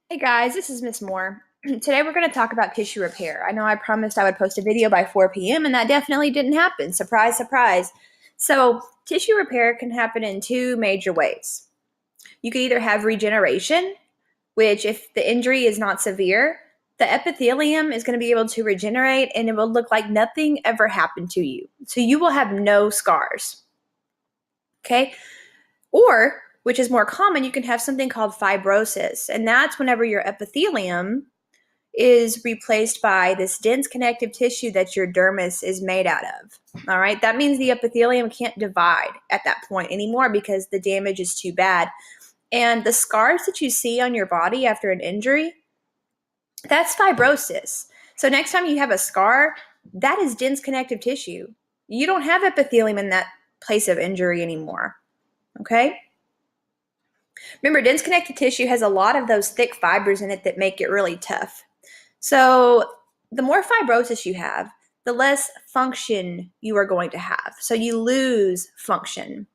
Hey guys, this is Miss Moore. Today we're going to talk about tissue repair. I know I promised I would post a video by 4 p.m. and that definitely didn't happen. Surprise, surprise. So, tissue repair can happen in two major ways. You can either have regeneration, which, if the injury is not severe, the epithelium is going to be able to regenerate and it will look like nothing ever happened to you. So, you will have no scars. Okay? Or, which is more common, you can have something called fibrosis, and that's whenever your epithelium is replaced by this dense connective tissue that your dermis is made out of. All right, that means the epithelium can't divide at that point anymore because the damage is too bad. And the scars that you see on your body after an injury, that's fibrosis. So next time you have a scar, that is dense connective tissue. You don't have epithelium in that place of injury anymore. Okay? Remember, dense connective tissue has a lot of those thick fibers in it that make it really tough. So the more fibrosis you have, the less function you are going to have. So you lose function.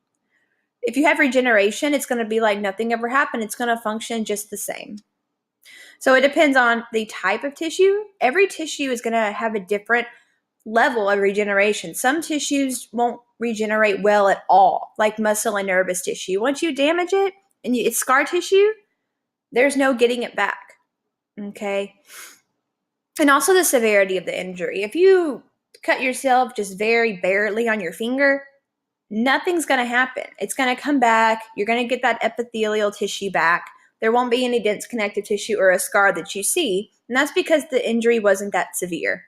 If you have regeneration, it's going to be like nothing ever happened. It's going to function just the same. So it depends on the type of tissue. Every tissue is going to have a different level of regeneration. Some tissues won't regenerate well at all, like muscle and nervous tissue. Once you damage it and it's scar tissue, there's no getting it back. Okay. And also the severity of the injury. If you cut yourself just very barely on your finger, nothing's going to happen. It's going to come back. You're going to get that epithelial tissue back. There won't be any dense connective tissue or a scar that you see. And that's because the injury wasn't that severe.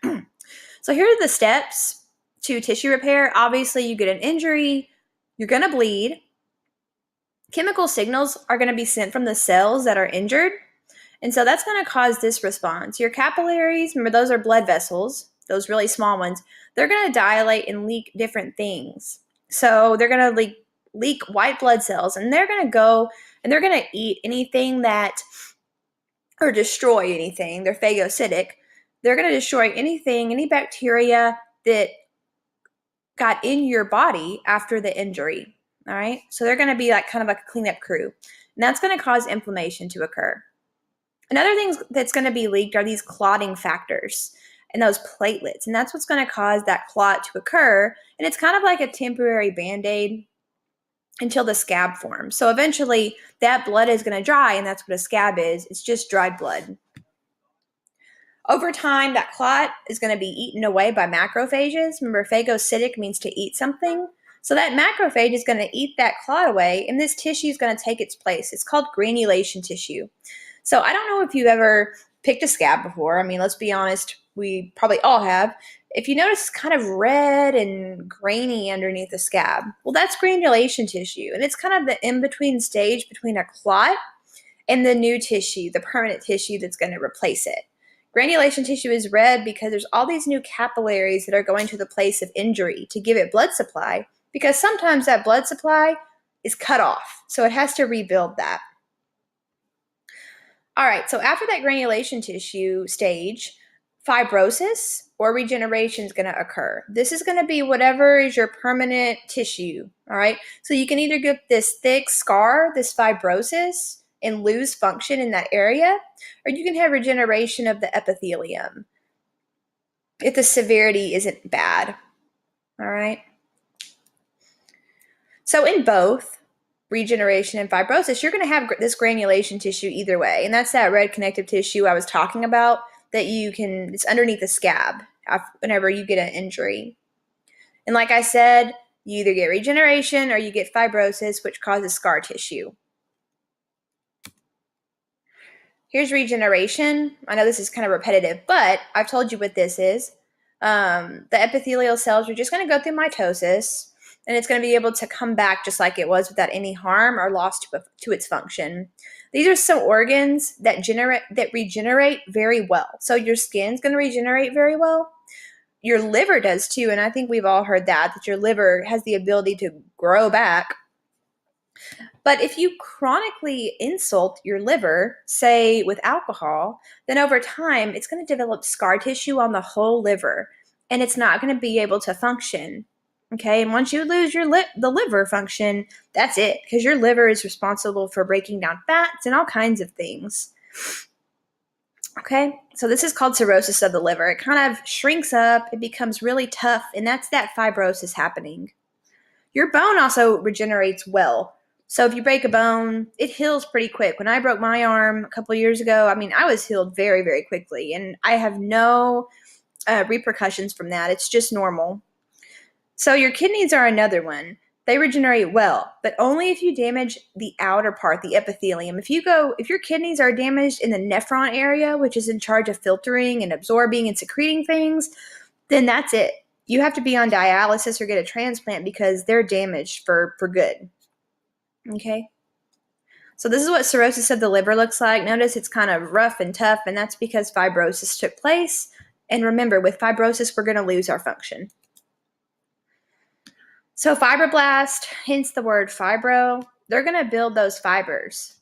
So here are the steps to tissue repair. Obviously, you get an injury, you're going to bleed. Chemical signals are going to be sent from the cells that are injured. And so that's going to cause this response. Your capillaries, remember those are blood vessels, those really small ones, they're going to dilate and leak different things. So they're going to leak white blood cells, and they're going to go and they're going to eat anything that, or destroy anything. They're phagocytic. They're going to destroy anything, any bacteria that got in your body after the injury. All right. So they're going to be like kind of like a cleanup crew. And that's going to cause inflammation to occur. Another thing that's going to be leaked are these clotting factors and those platelets. And that's what's going to cause that clot to occur. And it's kind of like a temporary Band-Aid until the scab forms. So eventually that blood is going to dry, and that's what a scab is. It's just dried blood. Over time, that clot is going to be eaten away by macrophages. Remember, phagocytic means to eat something. So that macrophage is going to eat that clot away, and this tissue is going to take its place. It's called granulation tissue. So I don't know if you've ever picked a scab before. I mean, let's be honest, we probably all have. If you notice it's kind of red and grainy underneath the scab, well, that's granulation tissue. And it's kind of the in-between stage between a clot and the new tissue, the permanent tissue that's going to replace it. Granulation tissue is red because there's all these new capillaries that are going to the place of injury to give it blood supply, because sometimes that blood supply is cut off. So it has to rebuild that. All right, so after that granulation tissue stage, fibrosis or regeneration is going to occur. This is going to be whatever is your permanent tissue, all right? So you can either get this thick scar, this fibrosis, and lose function in that area, or you can have regeneration of the epithelium if the severity isn't bad, all right? So in both regeneration and fibrosis, you're going to have this granulation tissue either way. And that's that red connective tissue I was talking about that it's underneath the scab whenever you get an injury. And like I said, you either get regeneration or you get fibrosis, which causes scar tissue. Here's regeneration. I know this is kind of repetitive, but I've told you what this is. The epithelial cells are just going to go through mitosis, and it's going to be able to come back just like it was without any harm or loss to its function. These are some organs that regenerate very well. So your skin's going to regenerate very well. Your liver does too, and I think we've all heard that your liver has the ability to grow back. But if you chronically insult your liver, say with alcohol, then over time it's going to develop scar tissue on the whole liver, and it's not going to be able to function. Okay, and once you lose the liver function, that's it, because your liver is responsible for breaking down fats and all kinds of things. Okay, so this is called cirrhosis of the liver. It kind of shrinks up, it becomes really tough, and that's that fibrosis happening. Your bone also regenerates well. So if you break a bone, it heals pretty quick. When I broke my arm a couple years ago, I mean, I was healed very, very quickly, and I have no repercussions from that. It's just normal. So your kidneys are another one. They regenerate well, but only if you damage the outer part, the epithelium. If your kidneys are damaged in the nephron area, which is in charge of filtering and absorbing and secreting things, then that's it. You have to be on dialysis or get a transplant because they're damaged for good. Okay? So this is what cirrhosis of the liver looks like. Notice it's kind of rough and tough, and that's because fibrosis took place. And remember, with fibrosis, we're going to lose our function. So fibroblast, hence the word fibro, they're going to build those fibers.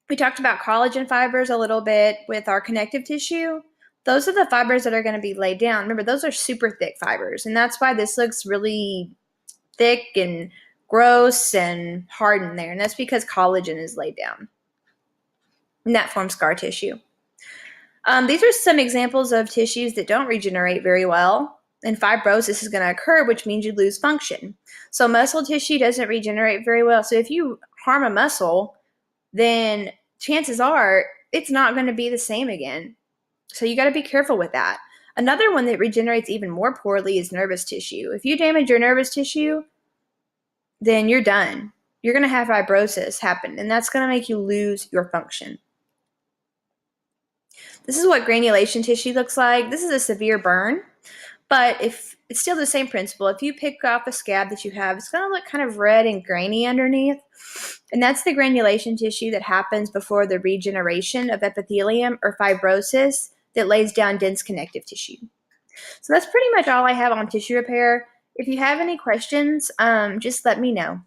We talked about collagen fibers a little bit with our connective tissue. Those are the fibers that are going to be laid down. Remember, those are super thick fibers, and that's why this looks really thick and gross and hard in there, and that's because collagen is laid down, and that forms scar tissue. These are some examples of tissues that don't regenerate very well, and fibrosis is going to occur, which means you lose function. So muscle tissue doesn't regenerate very well. So if you harm a muscle, then chances are it's not going to be the same again. So you got to be careful with that. Another one that regenerates even more poorly is nervous tissue. If you damage your nervous tissue, then you're done. You're going to have fibrosis happen, and that's going to make you lose your function. This is what granulation tissue looks like. This is a severe burn, but if it's still the same principle. If you pick off a scab that you have, it's going to look kind of red and grainy underneath, and that's the granulation tissue that happens before the regeneration of epithelium or fibrosis that lays down dense connective tissue. So that's pretty much all I have on tissue repair. If you have any questions, just let me know.